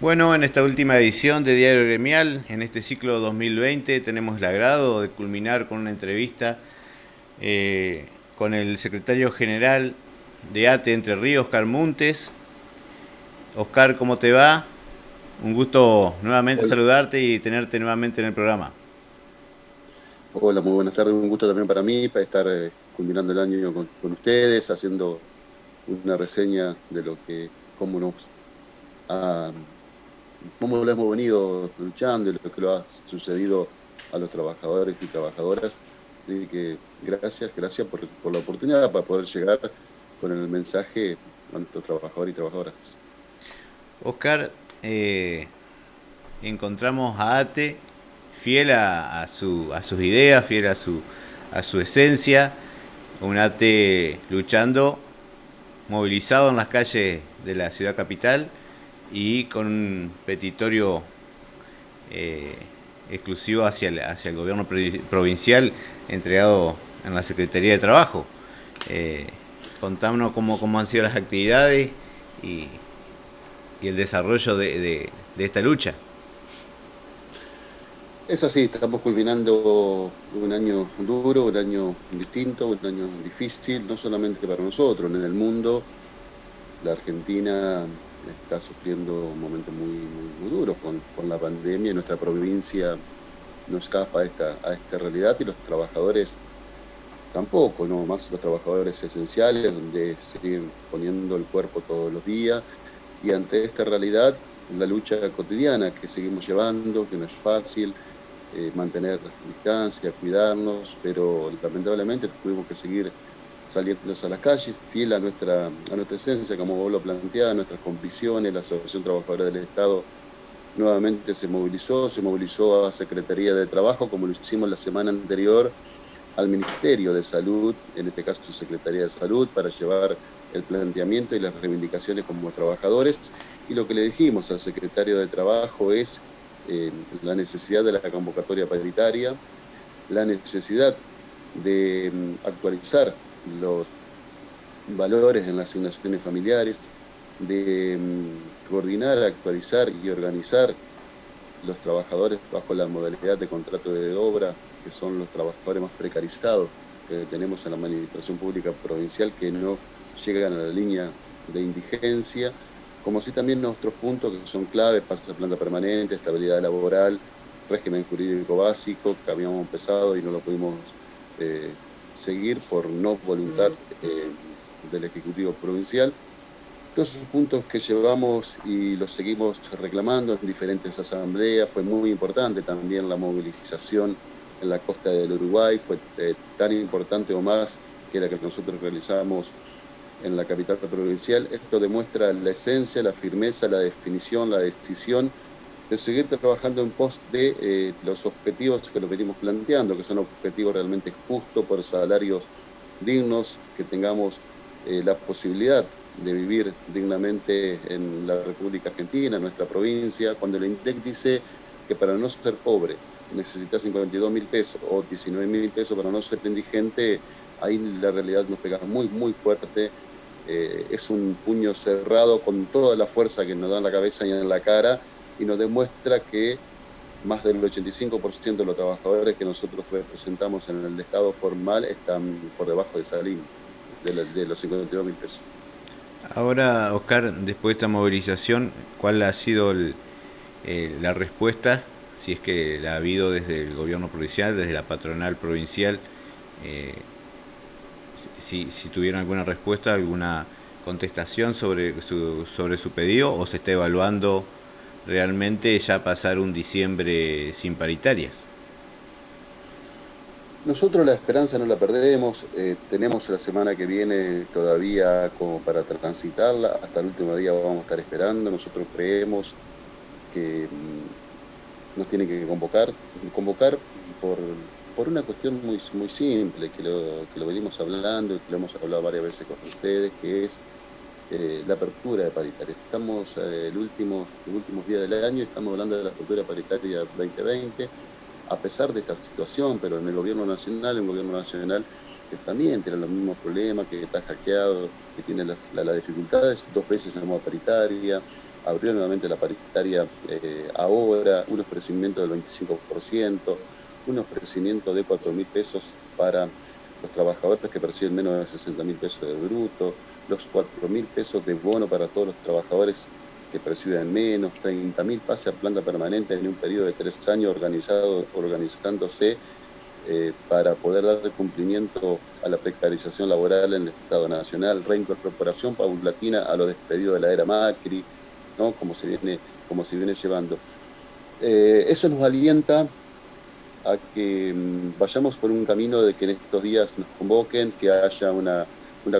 Bueno, en esta última edición de Diario Gremial, en este ciclo 2020, tenemos el agrado de culminar con una entrevista con el secretario general de ATE Entre Ríos, Oscar Muntes. Oscar, ¿cómo te va? Un gusto nuevamente Hola, saludarte y tenerte nuevamente en el programa. hola, muy buenas tardes. Un gusto también para mí, para estar culminando el año con ustedes, haciendo una reseña de cómo ha- cómo lo hemos venido luchando y lo que lo ha sucedido a los trabajadores y trabajadoras. Así que gracias por la oportunidad para poder llegar con el mensaje a nuestros trabajadores y trabajadoras. Oscar, eh, encontramos a ATE fiel a sus ideas, fiel a su esencia, un ATE luchando movilizado en las calles de la ciudad capital y con un petitorio eh, exclusivo hacia el gobierno provincial entregado en la Secretaría de Trabajo. Eh, Contámonos cómo han sido las actividades y, y el desarrollo de esta lucha. Es así, estamos culminando un año duro, un año distinto, un año difícil, no solamente para nosotros, en el mundo. La Argentina está sufriendo momentos muy duros con la pandemia y nuestra provincia no escapa a esta realidad y los trabajadores tampoco, no más los trabajadores esenciales, donde siguen poniendo el cuerpo todos los días y ante esta realidad, la lucha cotidiana que seguimos llevando, que no es fácil, mantener distancia, cuidarnos, pero lamentablemente tuvimos que seguir saliendo a las calles, fiel a nuestra esencia, como vos lo planteás, nuestras convicciones. La Asociación Trabajadora del Estado nuevamente se movilizó a Secretaría de Trabajo, como lo hicimos la semana anterior, al Ministerio de Salud, en este caso Secretaría de Salud, para llevar el planteamiento y las reivindicaciones como trabajadores. Y lo que le dijimos al secretario de Trabajo es la necesidad de la convocatoria paritaria, la necesidad de actualizar los valores en las asignaciones familiares, de coordinar, actualizar y organizar los trabajadores bajo la modalidad de contrato de obra, que son los trabajadores más precarizados que tenemos en la administración pública provincial, que no llegan a la línea de indigencia, como así también nuestros puntos que son claves, paso a planta permanente, estabilidad laboral, régimen jurídico básico, que habíamos empezado y no lo pudimos eh, seguir por no voluntad del Ejecutivo Provincial. Todos esos puntos que llevamos y los seguimos reclamando en diferentes asambleas, fue muy importante también la movilización en la costa del Uruguay, fue tan importante o más que la que nosotros realizamos en la capital provincial. Esto demuestra la esencia, la firmeza, la definición, la decisión de seguir trabajando en pos de los objetivos que nos venimos planteando, que son objetivos realmente justos por salarios dignos, que tengamos la posibilidad de vivir dignamente en la República Argentina, en nuestra provincia, cuando el INDEC dice que para no ser pobre necesitas 52.000 pesos o 19.000 pesos para no ser indigente, ahí la realidad nos pega muy fuerte. Es un puño cerrado con toda la fuerza que nos da en la cabeza y en la cara y nos demuestra que más del 85% de los trabajadores que nosotros representamos en el Estado formal están por debajo de esa línea, de los 52.000 pesos. Ahora, Oscar, después de esta movilización, ¿cuál ha sido la respuesta, si es que la ha habido desde el gobierno provincial, desde la patronal provincial? Eh, si tuvieron alguna respuesta, alguna contestación sobre su pedido, o se está evaluando realmente ya pasar un diciembre sin paritarias. Nosotros la esperanza no la perdemos, tenemos la semana que viene todavía como para transitarla, hasta el último día vamos a estar esperando, nosotros creemos que nos tienen que convocar por, por una cuestión muy simple, que lo venimos hablando y que lo hemos hablado varias veces con ustedes, que es la apertura de paritaria. Estamos los últimos días del año, estamos hablando de la apertura paritaria 2020, a pesar de esta situación, pero en el gobierno nacional, un gobierno nacional que también tiene los mismos problemas, que está hackeado, que tiene las dificultades, dos veces llamó a paritaria, abrió nuevamente la paritaria ahora, un ofrecimiento del 25%, un ofrecimiento de 4.000 pesos para los trabajadores que perciben menos de 60.000 pesos de bruto, los 4.000 pesos de bono para todos los trabajadores que perciben menos, 30.000 pase a planta permanente en un periodo de 3 años organizándose para poder dar cumplimiento a la precarización laboral en el Estado Nacional, reincorporación paulatina a los despedidos de la era Macri, ¿no? Como se viene llevando. Eso nos alienta a que vayamos por un camino de que en estos días nos convoquen, que haya una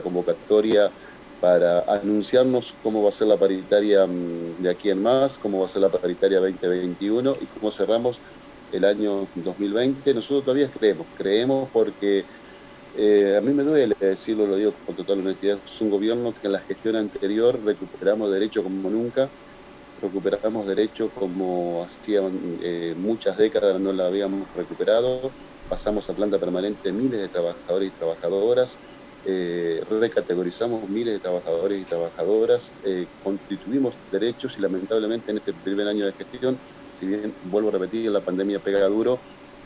convocatoria para anunciarnos cómo va a ser la paritaria de aquí en más, cómo va a ser la paritaria 2021 y cómo cerramos el año 2020. Nosotros todavía creemos porque a mí me duele decirlo, lo digo con total honestidad, es un gobierno que en la gestión anterior recuperamos derecho como nunca, recuperamos derecho como hacía muchas décadas no la habíamos recuperado, pasamos a planta permanente miles de trabajadores y trabajadoras, recategorizamos miles de trabajadores y trabajadoras, constituimos derechos y lamentablemente en este primer año de gestión, si bien vuelvo a repetir, la pandemia pega duro,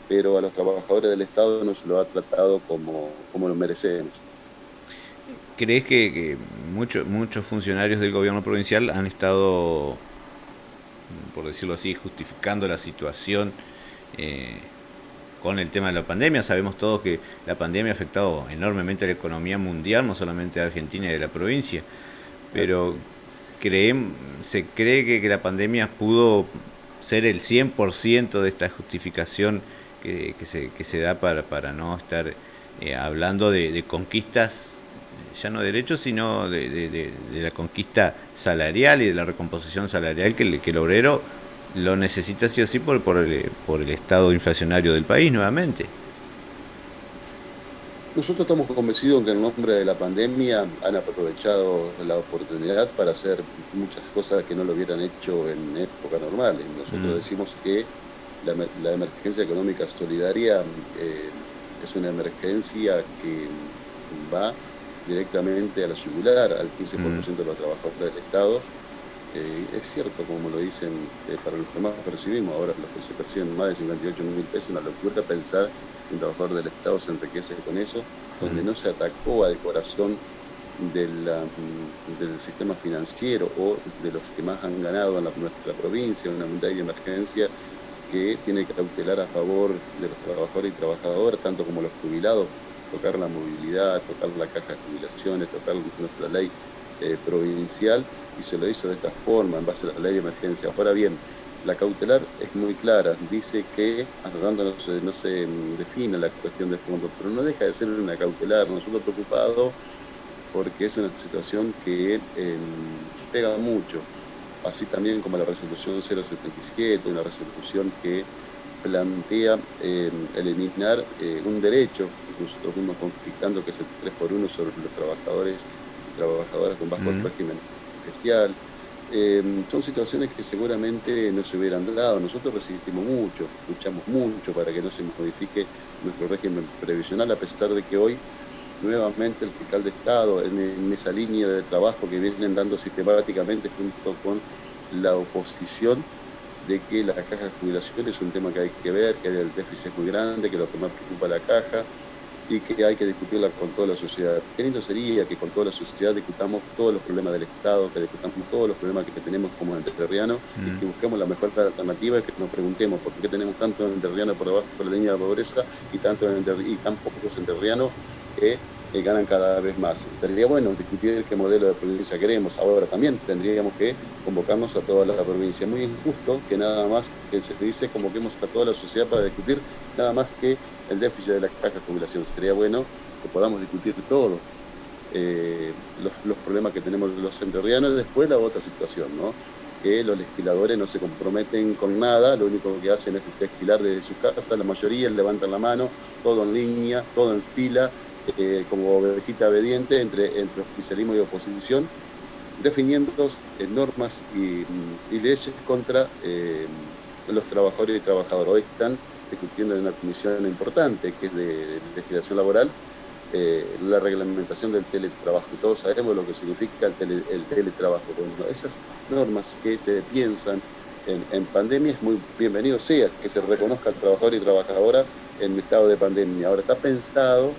pero a los trabajadores del Estado no se lo ha tratado como lo merecemos. ¿Crees que muchos funcionarios del gobierno provincial han estado, por decirlo así, justificando la situación eh, con el tema de la pandemia? Sabemos todos que la pandemia ha afectado enormemente a la economía mundial, no solamente de Argentina y de la provincia, pero se cree que la pandemia pudo ser el 100% de esta justificación que se da para no estar hablando de conquistas, ya no de derechos, sino de la conquista salarial y de la recomposición salarial que el obrero lo necesita sí o sí por el estado inflacionario del país nuevamente. Nosotros estamos convencidos que en nombre de la pandemia han aprovechado la oportunidad para hacer muchas cosas que no lo hubieran hecho en época normal. Nosotros Mm, decimos que la emergencia económica solidaria es una emergencia que va directamente a la yugular, al mm. 15% de los trabajadores del Estado. Es cierto, como lo dicen, para los que más percibimos, ahora los que se perciben más de 58.000 pesos, una locura pensar que un trabajador del Estado se enriquece con eso, donde no se atacó al corazón del sistema financiero o de los que más han ganado en nuestra provincia, una ley de emergencia que tiene que cautelar a favor de los trabajadores y trabajadoras, tanto como los jubilados, tocar la movilidad, tocar la caja de jubilaciones, tocar nuestra ley provincial, y se lo hizo de esta forma, en base a la ley de emergencia. Ahora bien, la cautelar es muy clara, dice que hasta tanto no se define la cuestión de fondo, pero no deja de ser una cautelar. Nosotros preocupados porque es una situación que pega mucho, así también como la resolución 077, una resolución que plantea eliminar un derecho que nosotros fuimos conquistando, que es el 3x1 sobre los trabajadores y trabajadoras con bajo Mm. régimen especial. Son situaciones que seguramente no se hubieran dado. Nosotros resistimos mucho, luchamos mucho para que no se modifique nuestro régimen previsional, a pesar de que hoy nuevamente el fiscal de Estado, en esa línea de trabajo que vienen dando sistemáticamente junto con la oposición, de que la caja de jubilación es un tema que hay que ver, que el déficit es muy grande, que lo que más preocupa a la caja y que hay que discutirla con toda la sociedad. Qué lindo sería que con toda la sociedad discutamos todos los problemas del Estado, que discutamos todos los problemas que tenemos como entrerrianos y Mm. que busquemos la mejor alternativa, y que nos preguntemos por qué tenemos tantos entrerrianos por debajo de la línea de pobreza y tan pocos entrerrianos que ganan cada vez más. Estaría bueno discutir qué modelo de provincia queremos. Ahora también tendríamos que convocarnos a toda la provincia. Muy injusto que nada más que se dice convoquemos a toda la sociedad para discutir nada más que el déficit de la caja de jubilación. Sería bueno que podamos discutir todo, los problemas que tenemos los entrerrianos, y después la otra situación, ¿no? Que los legisladores no se comprometen con nada, lo único que hacen es legislar desde su casa, la mayoría levantan la mano, todo en línea, todo en fila, como ovejita obediente entre oficialismo y oposición, definiendo normas y leyes contra los trabajadores y trabajadoras. Hoy están discutiendo en una comisión importante que es de legislación laboral, la reglamentación del teletrabajo. Y todos sabemos lo que significa el teletrabajo. Bueno, esas normas que se piensan en pandemia es muy bienvenido sea que se reconozca al trabajador y trabajadora en estado de pandemia. Ahora está pensado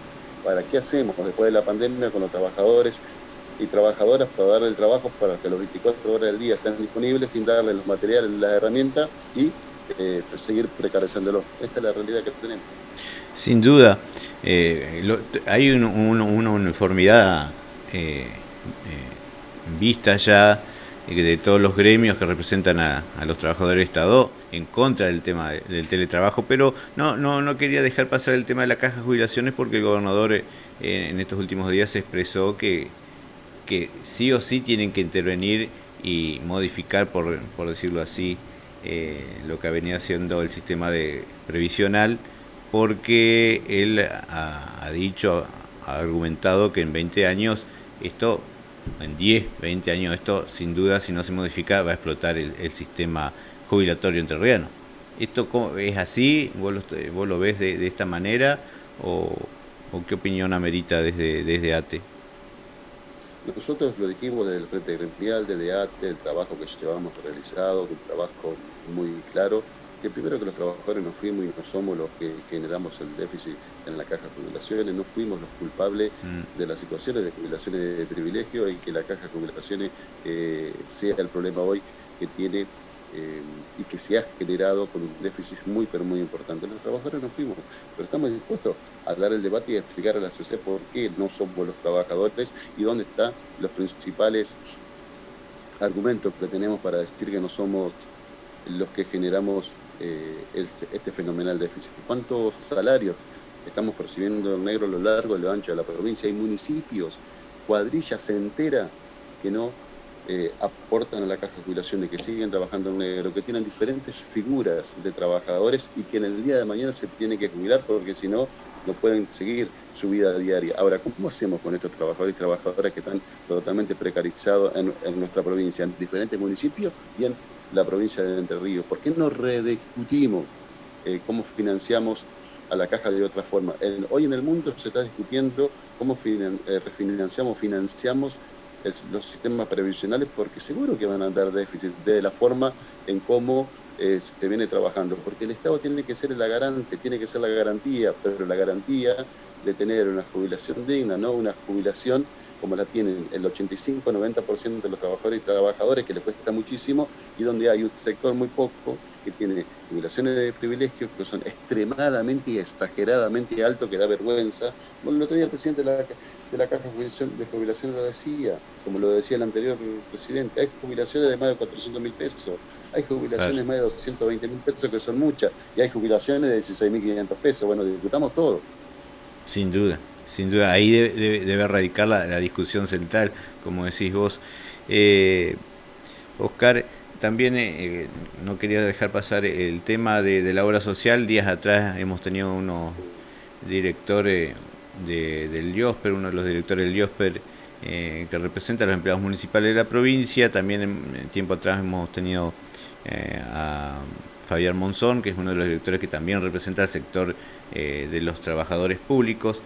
para qué hacemos después de la pandemia con los trabajadores y trabajadoras para darle el trabajo para que los 24 horas del día estén disponibles sin darle los materiales, las herramientas y pues seguir precareciéndolo. Esta es la realidad que tenemos. Sin duda, hay una uniformidad vista ya de todos los gremios que representan a los trabajadores del Estado en contra del tema del teletrabajo, pero no quería dejar pasar el tema de la caja de jubilaciones porque el gobernador en estos últimos días expresó que sí o sí tienen que intervenir y modificar, por decirlo así, lo que venía haciendo el sistema de previsional, porque él ha dicho, ha argumentado que en 20 años esto, en 10, 20 años esto, sin duda, si no se modifica, va a explotar el sistema jubilatorio entrerriano. ¿Esto es así? ¿Vos lo ves de esta manera? ¿O, ¿O qué opinión amerita desde ATE? Nosotros lo dijimos desde el Frente Gremial, desde ATE, el trabajo que llevamos realizado, un trabajo muy claro, que primero que los trabajadores no fuimos y no somos los que generamos el déficit en la caja de jubilaciones, no fuimos los culpables de las situaciones de jubilaciones de privilegio y que la caja de jubilaciones sea el problema hoy que tiene eh, y que se ha generado con un déficit muy, pero muy importante. Los trabajadores no fuimos, pero estamos dispuestos a dar el debate y a explicar a la sociedad por qué no somos los trabajadores y dónde están los principales argumentos que tenemos para decir que no somos los que generamos este fenomenal déficit. ¿Cuántos salarios estamos percibiendo en negro a lo largo y lo ancho de la provincia? Hay municipios, cuadrillas enteras que no aportan a la caja de jubilación, que siguen trabajando en negro, que tienen diferentes figuras de trabajadores y que en el día de mañana se tienen que jubilar porque si no, no pueden seguir su vida diaria. Ahora, ¿cómo hacemos con estos trabajadores y trabajadoras que están totalmente precarizados en nuestra provincia, en diferentes municipios y en la provincia de Entre Ríos? ¿Por qué no rediscutimos cómo financiamos a la caja de otra forma? Hoy en el mundo se está discutiendo cómo financiamos los sistemas previsionales, porque seguro que van a dar déficit de la forma en cómo se viene trabajando, porque el Estado tiene que ser la garante, tiene que ser la garantía, pero la garantía de tener una jubilación digna, no una jubilación como la tienen el 85-90% de los trabajadores y trabajadores, que les cuesta muchísimo, y donde hay un sector muy poco que tiene jubilaciones de privilegios que son extremadamente y exageradamente altos, que da vergüenza. Bueno, el otro día el presidente de la Caja de Jubilación lo decía, como lo decía el anterior presidente, hay jubilaciones de más de 400.000 pesos, hay jubilaciones Claro. de más de 220.000 pesos, que son muchas, y hay jubilaciones de 16.500 pesos. Bueno, discutamos todo. Sin duda, sin duda. Ahí debe radicar la discusión central, como decís vos. Oscar, también no quería dejar pasar el tema de la obra social. Días atrás hemos tenido unos directores del IOSPER, uno de los directores del IOSPER que representa a los empleados municipales de la provincia. También en tiempo atrás hemos tenido a Fabián Monzón, que es uno de los directores que también representa al sector de los trabajadores públicos.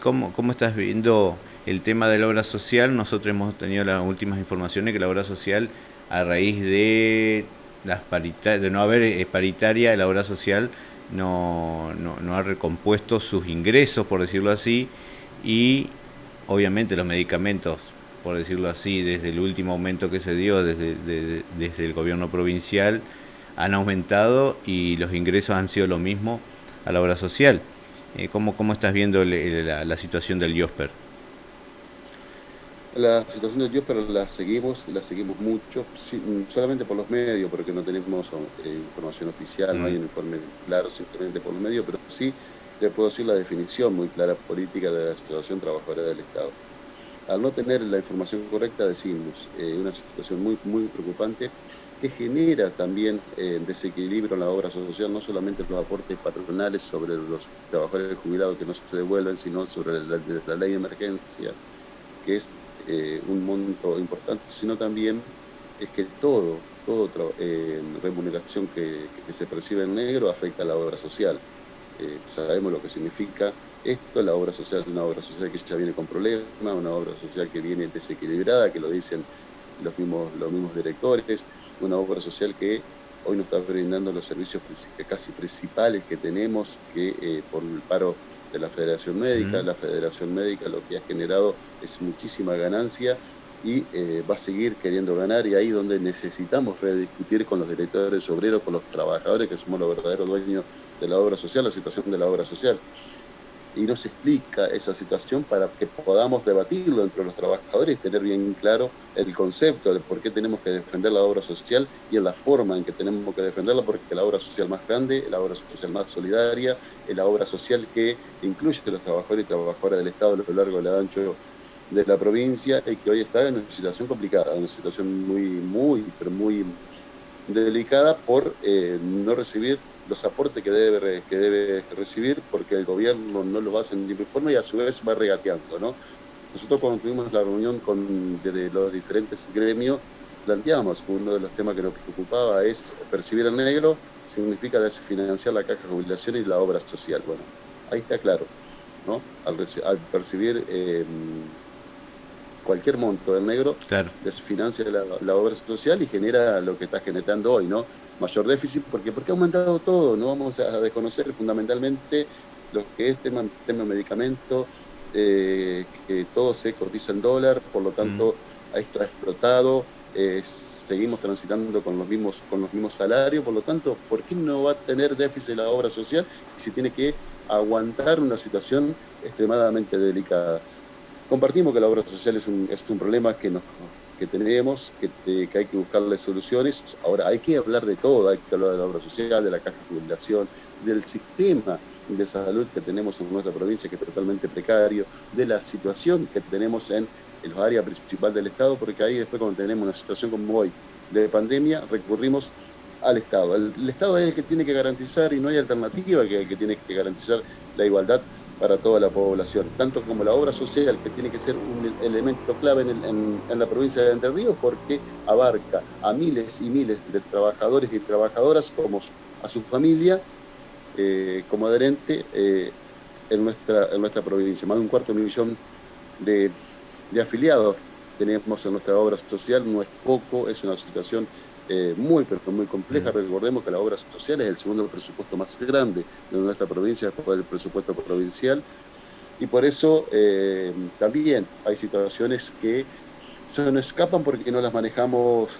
¿Cómo estás viendo el tema de la obra social? Nosotros hemos tenido las últimas informaciones que la obra social, a raíz de de no haber paritaria, la obra social no ha recompuesto sus ingresos, por decirlo así, y obviamente los medicamentos, por decirlo así, desde el último aumento que se dio desde el gobierno provincial, han aumentado y los ingresos han sido lo mismo a la obra social. ¿Cómo estás viendo la situación del IOSPER? La situación de Dios, pero la seguimos mucho, sí, solamente por los medios, porque no tenemos información oficial, no hay Mm, un informe claro, simplemente por los medios, pero sí te puedo decir la definición muy clara política de la situación trabajadora del Estado. Al no tener la información correcta, decimos una situación muy, muy preocupante que genera también desequilibrio en la obra social, no solamente los aportes patronales sobre los trabajadores jubilados que no se devuelven, sino sobre la ley de emergencia, que es un monto importante, sino también es que todo remuneración que se percibe en negro afecta a la obra social. Sabemos lo que significa esto. La obra social es una obra social que ya viene con problemas, una obra social que viene desequilibrada, que lo dicen los mismos directores, una obra social que hoy nos está brindando los servicios casi principales que tenemos, que por el paro de la Federación Médica. La Federación Médica lo que ha generado es muchísima ganancia y va a seguir queriendo ganar, y ahí donde necesitamos rediscutir con los directores obreros, con los trabajadores, que somos los verdaderos dueños de la obra social, la situación de la obra social. Y nos explica esa situación para que podamos debatirlo entre los trabajadores y tener bien claro el concepto de por qué tenemos que defender la obra social y en la forma en que tenemos que defenderla, porque la obra social más grande, la obra social más solidaria, es la obra social que incluye a los trabajadores y trabajadoras del Estado a lo largo y a lo ancho de la provincia, y que hoy está en una situación complicada, una situación pero muy delicada por no recibir los aportes que debe recibir, porque el gobierno no los hace en ningún forma y a su vez va regateando, ¿no? Nosotros cuando tuvimos la reunión desde los diferentes gremios, planteamos que uno de los temas que nos preocupaba es percibir el negro, significa desfinanciar la caja de jubilación y la obra social. Bueno, ahí está claro, ¿no? Al percibir cualquier monto del negro, Claro. desfinancia la obra social y genera lo que está generando hoy, ¿no? Mayor déficit, porque ha aumentado todo, no vamos a desconocer fundamentalmente lo que es tema medicamento, que todo se cotiza en dólar, por lo tanto, esto ha explotado, seguimos transitando con los mismos salarios, por lo tanto, ¿por qué no va a tener déficit la obra social si tiene que aguantar una situación extremadamente delicada? Compartimos que la obra social es un problema que tenemos, que hay que buscarle soluciones. Ahora, hay que hablar de todo, hay que hablar de la obra social, de la caja de jubilación, del sistema de salud que tenemos en nuestra provincia, que es totalmente precario, de la situación que tenemos en los áreas principales del Estado, porque ahí después, cuando tenemos una situación como hoy de pandemia, recurrimos al Estado. El Estado es el que tiene que garantizar, y no hay alternativa, que tiene que garantizar la igualdad para toda la población, tanto como la obra social, que tiene que ser un elemento clave en la provincia de Entre Ríos, porque abarca a miles y miles de trabajadores y trabajadoras, como a su familia, como adherente en nuestra provincia. Más de 250.000 de afiliados tenemos en nuestra obra social, no es poco, es una situación muy, pero muy compleja. Recordemos que la obra social es el segundo presupuesto más grande de nuestra provincia después del presupuesto provincial, y por eso también hay situaciones que se nos escapan porque no las manejamos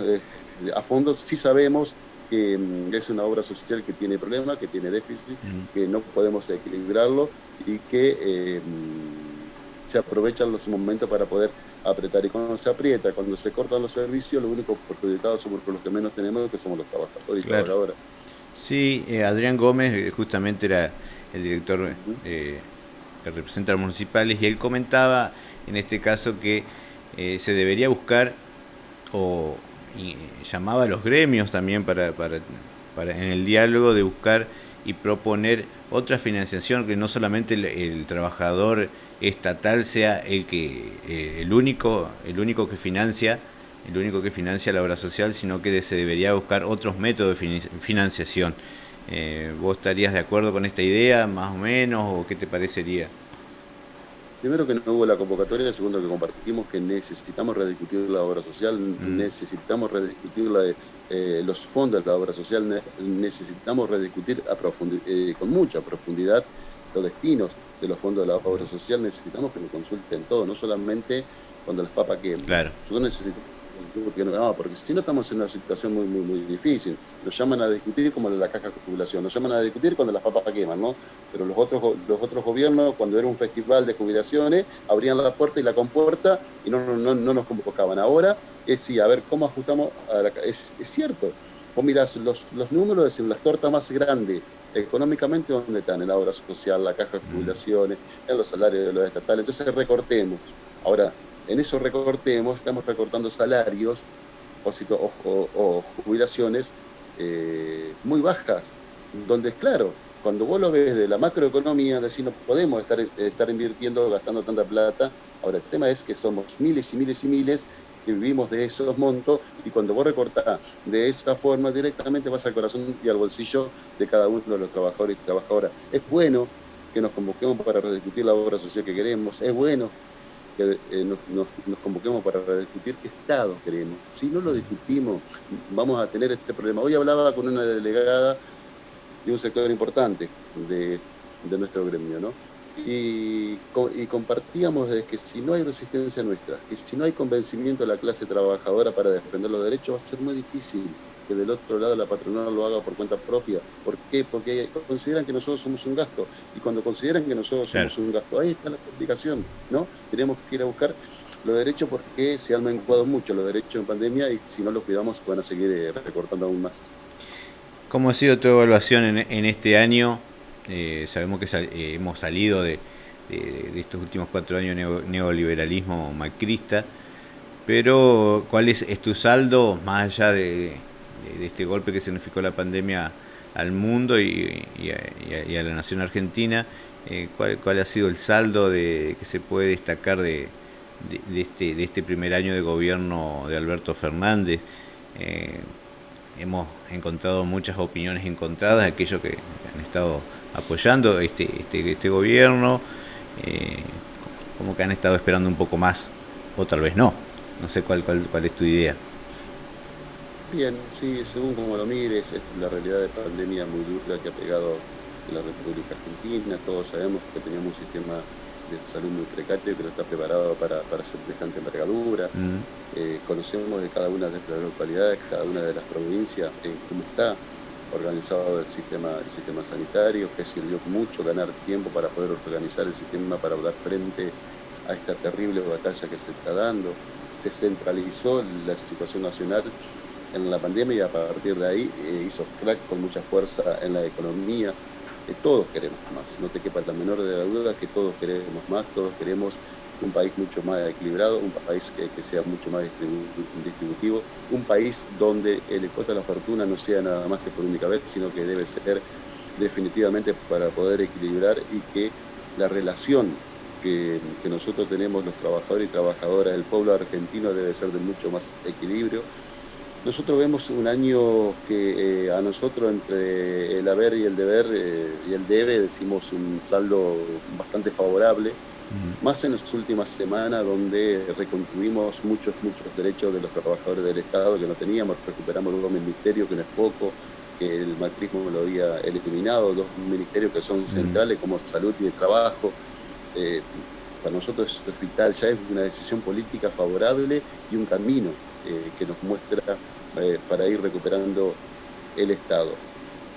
a fondo. Sí sabemos que es una obra social que tiene problemas, que tiene déficit, que no podemos equilibrarlo y que se aprovechan los momentos para poder apretar. Y cuando se aprieta, cuando se cortan los servicios, los únicos perjudicados somos los que menos tenemos, que somos los trabajadores y Claro. trabajadoras. Sí, Adrián Gómez justamente era el director que representa a los municipales, y él comentaba en este caso que se debería buscar, o llamaba a los gremios también para en el diálogo de buscar y proponer otra financiación, que no solamente el trabajador estatal sea el único que financia la obra social, sino que se debería buscar otros métodos de financiación. ¿Vos estarías de acuerdo con esta idea, más o menos, o qué te parecería? Primero, que no hubo la convocatoria. Segundo, que compartimos que necesitamos rediscutir la obra social, necesitamos rediscutir los fondos de la obra social, necesitamos rediscutir con mucha profundidad los destinos de los fondos de la obra social. Necesitamos que nos consulten todo, no solamente cuando las papas queman. Claro. Nosotros necesitamos porque si no estamos en una situación muy difícil. Nos llaman a discutir como la caja de jubilación, nos llaman a discutir cuando las papas queman, ¿no? Pero los otros gobiernos, cuando era un festival de jubilaciones, abrían la puerta y la compuerta y no nos convocaban. Ahora es sí, a ver cómo ajustamos es cierto. Vos mirás los números de las tortas más grandes económicamente, ¿dónde están? En la obra social, la caja de jubilaciones, en los salarios de los estatales. Entonces recortemos. Ahora, en eso estamos recortando salarios o jubilaciones muy bajas, donde, claro, cuando vos lo ves de la macroeconomía, decís, no podemos estar invirtiendo, gastando tanta plata. Ahora, el tema es que somos miles y miles y miles que vivimos de esos montos, y cuando vos recortás de esa forma, directamente vas al corazón y al bolsillo de cada uno de los trabajadores y trabajadoras. Es bueno que nos convoquemos para rediscutir la obra social que queremos, es bueno que nos convoquemos para discutir qué Estado queremos. Si no lo discutimos, vamos a tener este problema. Hoy hablaba con una delegada de un sector importante de nuestro gremio, ¿no? Y compartíamos de que si no hay resistencia nuestra, que si no hay convencimiento de la clase trabajadora para defender los derechos, va a ser muy difícil que del otro lado la patronal lo haga por cuenta propia. ¿Por qué? Porque consideran que nosotros somos un gasto. Y cuando consideran que nosotros Claro. somos un gasto, ahí está la complicación, ¿no? Tenemos que ir a buscar los derechos porque se han menguado mucho los derechos en pandemia y si no los cuidamos van a seguir recortando aún más. ¿Cómo ha sido tu evaluación en este año? Sabemos que hemos salido de estos últimos 4 años de neoliberalismo macrista, pero ¿cuál es tu saldo más allá de este golpe que significó la pandemia al mundo y a la nación argentina? ¿Cuál ha sido el saldo que se puede destacar de este primer año de gobierno de Alberto Fernández? Eh, Hemos encontrado muchas opiniones encontradas, aquellos que han estado apoyando este gobierno, eh, como que han estado esperando un poco más, o tal vez no. No sé cuál es tu idea. Bien, sí, según como lo mires, es la realidad de pandemia muy dura que ha pegado en la República Argentina. Todos sabemos que teníamos un sistema de salud muy precario que no está preparado para semejante envergadura. Mm, Conocemos de cada una de las localidades, cada una de las provincias, cómo está organizado el sistema sanitario, que sirvió mucho ganar tiempo para poder organizar el sistema para dar frente a esta terrible batalla que se está dando. Se centralizó la situación nacional en la pandemia y a partir de ahí hizo crack con mucha fuerza en la economía. Todos queremos más, no te quepa la menor de la duda que todos queremos más, todos queremos un país mucho más equilibrado, un país que sea mucho más distributivo, un país donde el cuota de la fortuna no sea nada más que por única vez, sino que debe ser definitivamente para poder equilibrar y que la relación que nosotros tenemos los trabajadores y trabajadoras del pueblo argentino debe ser de mucho más equilibrio. Nosotros vemos un año que a nosotros entre el haber y el deber y el debe decimos un saldo bastante favorable, mm, más en las últimas semanas donde reconstruimos muchos derechos de los trabajadores del Estado que no teníamos, recuperamos dos ministerios que no es poco, que el macrismo lo había eliminado, dos ministerios que son mm. centrales como salud y trabajo. Eh, para nosotros el hospital ya es una decisión política favorable y un camino que nos muestra para ir recuperando el Estado.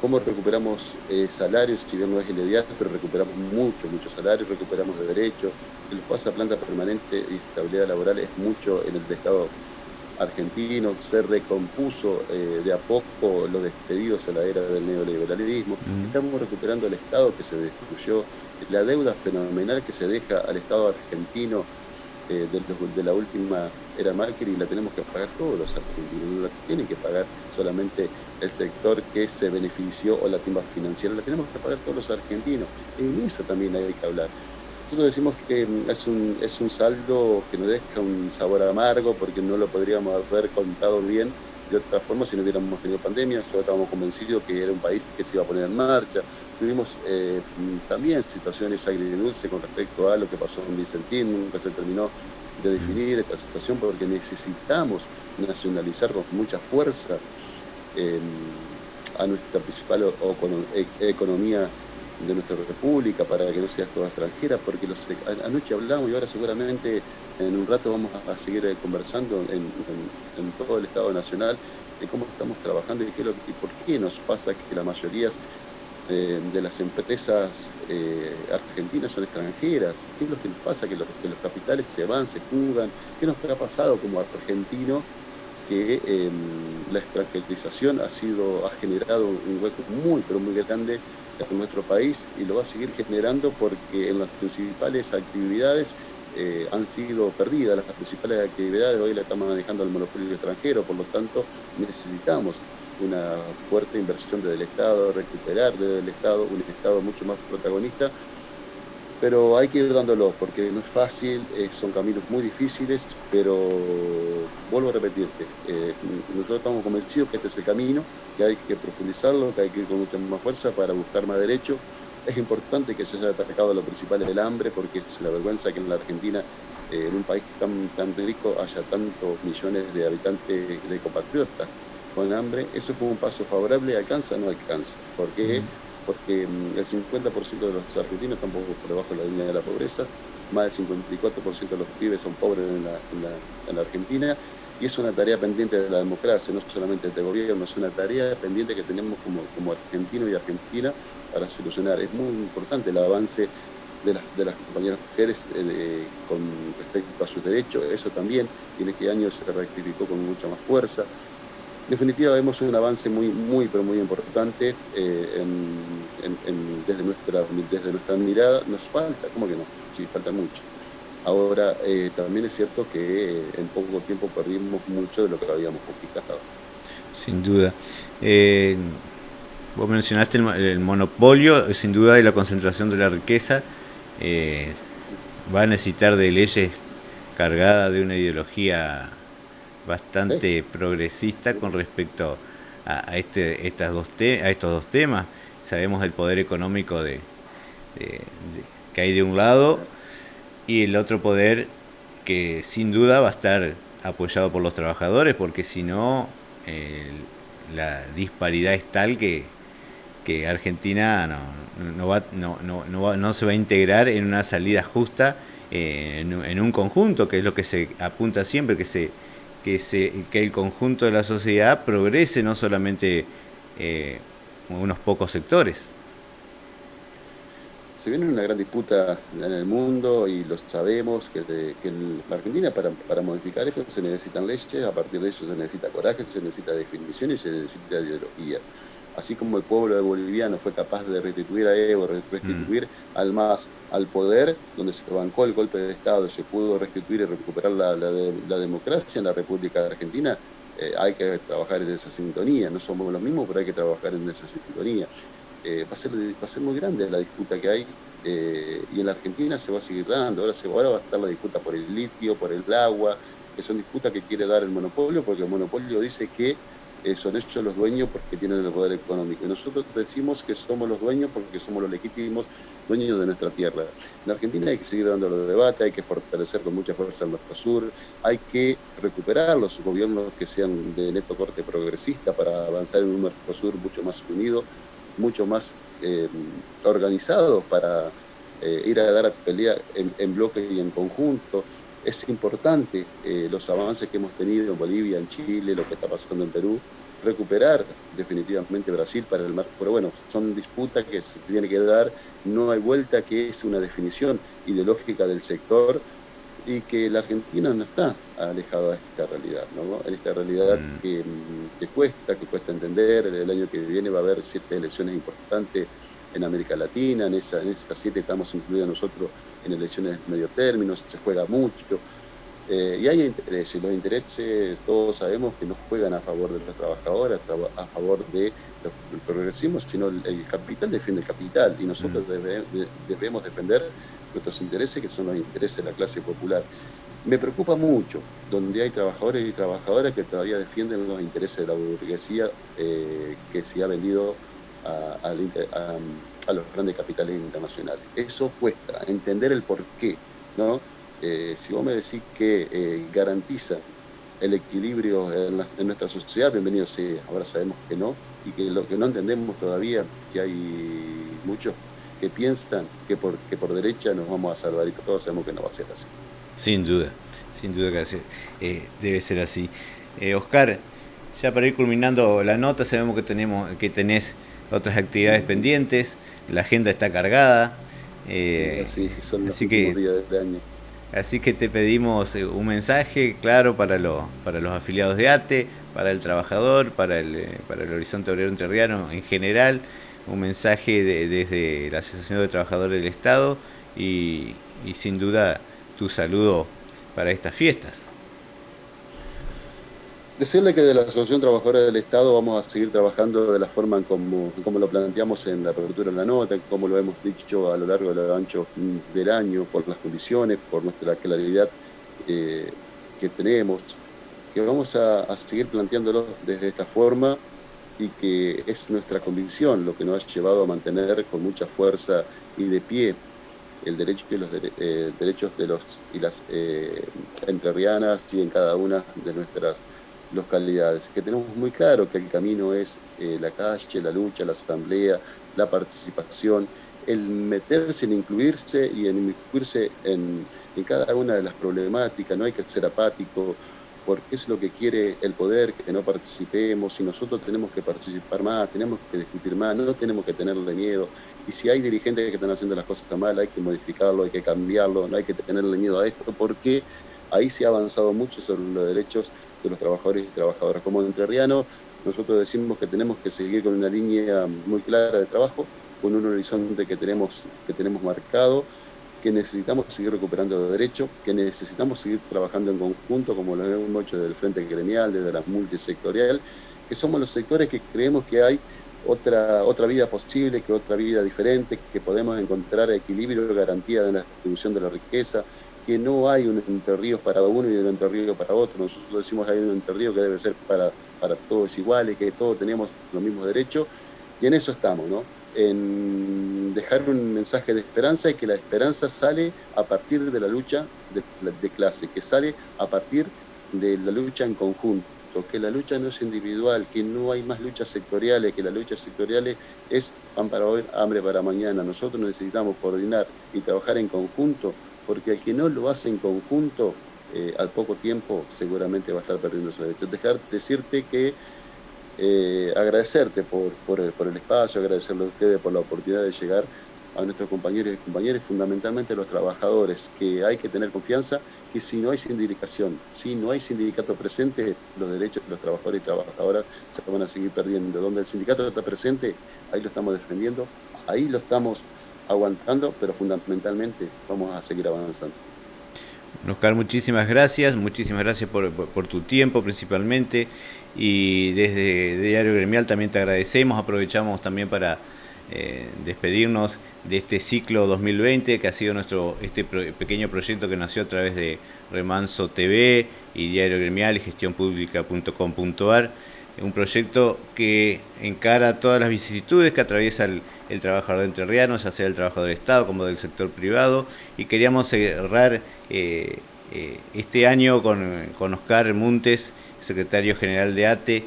¿Cómo recuperamos salarios? Si bien no es el ideal, pero recuperamos muchos salarios, recuperamos de derechos. Lo que pasa a planta permanente y estabilidad laboral es mucho en el Estado argentino. Se recompuso de a poco los despedidos a la era del neoliberalismo. Mm. Estamos recuperando el Estado que se destruyó, la deuda fenomenal que se deja al Estado argentino de la última era Macri, la tenemos que pagar todos los argentinos, no la tienen que pagar solamente el sector que se benefició o la timba financiera, la tenemos que pagar todos los argentinos. En eso también hay que hablar. Nosotros decimos que es un saldo que nos deja un sabor amargo porque no lo podríamos haber contado bien de otra forma si no hubiéramos tenido pandemia. Nosotros estábamos convencidos que era un país que se iba a poner en marcha. Tuvimos también situaciones agridulces con respecto a lo que pasó en Vicentín, nunca se terminó de definir esta situación porque necesitamos nacionalizar con mucha fuerza eh, a nuestra principal economía de nuestra república para que no sea toda extranjera, porque anoche hablamos y ahora seguramente en un rato vamos a seguir conversando en todo el Estado Nacional de cómo estamos trabajando y por qué nos pasa que la mayoría de las empresas argentinas son extranjeras. ¿Qué es lo que nos pasa? Que los capitales se van, se fugan. ¿Qué nos ha pasado como argentino? Que la extranjerización ha generado un hueco muy, pero muy grande en nuestro país y lo va a seguir generando porque en las principales actividades han sido perdidas. Las principales actividades hoy las estamos manejando el monopolio extranjero, por lo tanto necesitamos una fuerte inversión desde el Estado, recuperar desde el Estado un Estado mucho más protagonista, pero hay que ir dándolo porque no es fácil, son caminos muy difíciles, pero vuelvo a repetirte, nosotros estamos convencidos que este es el camino, que hay que profundizarlo, que hay que ir con mucha más fuerza para buscar más derechos Es importante que se haya atacado lo principal, el hambre, porque es una vergüenza que en la Argentina, en un país tan rico, haya tantos millones de habitantes, de compatriotas con hambre. Eso fue un paso favorable. ¿Alcanza? No alcanza. ¿Por qué? Porque el 50% de los argentinos están por debajo de la línea de la pobreza, más del 54% de los pibes son pobres en la Argentina, y es una tarea pendiente de la democracia, no solamente de gobierno, es una tarea pendiente que tenemos como argentinos y argentina para solucionar. Es muy importante el avance de las compañeras mujeres con respecto a sus derechos, eso también, y en este año se rectificó con mucha más fuerza. En definitiva, vemos un avance muy, pero muy importante desde nuestra mirada. Nos falta, ¿cómo que no? Sí, falta mucho. Ahora, también es cierto que en poco tiempo perdimos mucho de lo que habíamos conquistado. Sin duda. Eh, Vos mencionaste el monopolio, sin duda, y la concentración de la riqueza. eh, Va a necesitar de leyes cargadas de una ideología ¿Eh? bastante progresista con respecto a estos dos temas. Sabemos el poder económico de- que hay de un lado Claro. y el otro poder que sin duda va a estar apoyado por los trabajadores, porque si no, la disparidad es tal que Argentina no se va a integrar en una salida justa, en un conjunto, que es lo que se apunta siempre, que el conjunto de la sociedad progrese, no solamente unos pocos sectores. Se viene una gran disputa en el mundo y lo sabemos, que la Argentina para modificar esto se necesitan leyes, a partir de eso se necesita coraje, se necesita definición y se necesita ideología. Así como el pueblo de boliviano fue capaz de restituir a Evo, Mm. restituir al MAS al poder, donde se bancó el golpe de Estado y se pudo restituir y recuperar la democracia en la República Argentina, hay que trabajar en esa sintonía. No somos los mismos, pero hay que trabajar en esa sintonía. Va a ser muy grande la disputa que hay, y en la Argentina se va a seguir dando. Ahora va a estar la disputa por el litio, por el agua, que son disputas que quiere dar el monopolio, porque el monopolio dice que son ellos los dueños porque tienen el poder económico. Y nosotros decimos que somos los dueños porque somos los legítimos dueños de nuestra tierra. En la Argentina hay que seguir dando los debates, hay que fortalecer con mucha fuerza el Mercosur, hay que recuperar los gobiernos que sean de neto corte progresista para avanzar en un Mercosur mucho más unido, mucho más organizados para ir a dar a pelea en bloque y en conjunto. Es importante los avances que hemos tenido en Bolivia, en Chile, lo que está pasando en Perú, recuperar definitivamente Brasil para el mar. Pero bueno, son disputas que se tienen que dar, no hay vuelta, que es una definición ideológica del sector, y que la Argentina no está alejada de esta realidad, ¿no? En esta realidad que cuesta entender. El año que viene va a haber 7 elecciones importantes en América Latina, en esas 7 estamos incluidos nosotros en elecciones de medio término, se juega mucho, y hay intereses, y los intereses todos sabemos que no juegan a favor de los trabajadores, a favor del progresismo, sino el capital defiende el capital, y nosotros debemos defender nuestros intereses, que son los intereses de la clase popular. Me preocupa mucho donde hay trabajadores y trabajadoras que todavía defienden los intereses de la burguesía, que se ha vendido a, a, a los grandes capitales internacionales. Eso cuesta entender el porqué, ¿no? Si vos me decís que garantiza el equilibrio en nuestra sociedad, bienvenido sea. Ahora sabemos que no, y que lo que no entendemos todavía, que hay muchos que piensan que por derecha nos vamos a salvar, y todos sabemos que no va a ser así. Sin duda debe ser así. Oscar, ya para ir culminando la nota, sabemos que tenés otras actividades pendientes, la agenda está cargada, Y eh, así son los así últimos que días de año. te pedimos un mensaje claro para los afiliados de ATE, para el trabajador, para el Horizonte Obrero Entrerriano en general, un mensaje desde la Asociación de Trabajadores del Estado y sin duda tu saludo para estas fiestas. Decirle que de la Asociación Trabajadora del Estado vamos a seguir trabajando de la forma en como lo planteamos en la apertura de la nota, como lo hemos dicho a lo largo y a lo ancho del año, por las condiciones, por nuestra claridad que tenemos, que vamos a seguir planteándolo desde esta forma, y que es nuestra convicción lo que nos ha llevado a mantener con mucha fuerza y de pie el derecho y los derechos de los y las entrerrianas y en cada una de nuestras localidades, que tenemos muy claro que el camino es la calle, la lucha, la asamblea, la participación, el meterse en incluirse y en inmiscuirse en cada una de las problemáticas. No hay que ser apático, porque es lo que quiere el poder, que no participemos, y nosotros tenemos que participar más, tenemos que discutir más, no tenemos que tenerle miedo. Y si hay dirigentes que están haciendo las cosas mal, hay que modificarlo, hay que cambiarlo, no hay que tenerle miedo a esto, porque ahí se ha avanzado mucho sobre los derechos de los trabajadores y trabajadoras. Como entrerriano, nosotros decimos que tenemos que seguir con una línea muy clara de trabajo, con un horizonte que tenemos marcado, que necesitamos seguir recuperando derechos, que necesitamos seguir trabajando en conjunto, como lo hemos hecho desde el Frente Gremial, desde la multisectorial, que somos los sectores que creemos que hay otra vida posible, que otra vida diferente, que podemos encontrar equilibrio y garantía de la distribución de la riqueza, que no hay un Entre Ríos para uno y un Entre Ríos para otro. Nosotros decimos que hay un Entre Ríos que debe ser para todos iguales, que todos tenemos los mismos derechos, y en eso estamos, ¿no? En dejar un mensaje de esperanza, y que la esperanza sale a partir de la lucha de clase, que sale a partir de la lucha en conjunto, que la lucha no es individual, que no hay más luchas sectoriales, que las luchas sectoriales es pan para hoy, hambre para mañana. Nosotros necesitamos coordinar y trabajar en conjunto, porque el que no lo hace en conjunto, al poco tiempo seguramente va a estar perdiendo su derecho. Decirte que agradecerte por el espacio, agradecerle a ustedes por la oportunidad de llegar a nuestros compañeros y compañeras, fundamentalmente a los trabajadores, que hay que tener confianza, que si no hay sindicación, si no hay sindicato presente, los derechos de los trabajadores y trabajadoras se van a seguir perdiendo. Donde el sindicato está presente, ahí lo estamos defendiendo, ahí lo estamos aguantando, pero fundamentalmente vamos a seguir avanzando. Oscar, muchísimas gracias por tu tiempo principalmente, y desde Diario Gremial también te agradecemos, aprovechamos también para despedirnos de este ciclo 2020 que ha sido pequeño proyecto que nació a través de Remanso TV y Diario Gremial y gestionpublica.com.ar, un proyecto que encara todas las vicisitudes que atraviesa el trabajador entrerriano, ya sea el trabajador del Estado como del sector privado, y queríamos cerrar este año con Oscar Muntes, secretario general de ATE,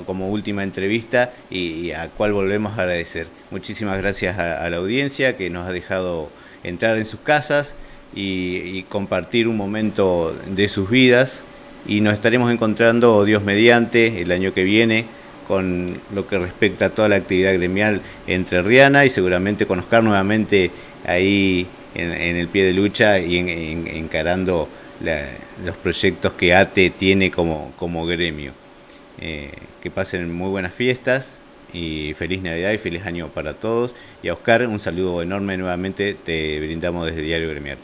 como última entrevista, y a cual volvemos a agradecer. Muchísimas gracias a la audiencia que nos ha dejado entrar en sus casas y compartir un momento de sus vidas, y nos estaremos encontrando, Dios mediante, el año que viene con lo que respecta a toda la actividad gremial entrerriana, y seguramente con Oscar nuevamente ahí en el pie de lucha y encarando los proyectos que ATE tiene como gremio. Que pasen muy buenas fiestas y feliz Navidad y feliz año para todos. Y a Oscar, un saludo enorme nuevamente te brindamos desde Diario Gremial.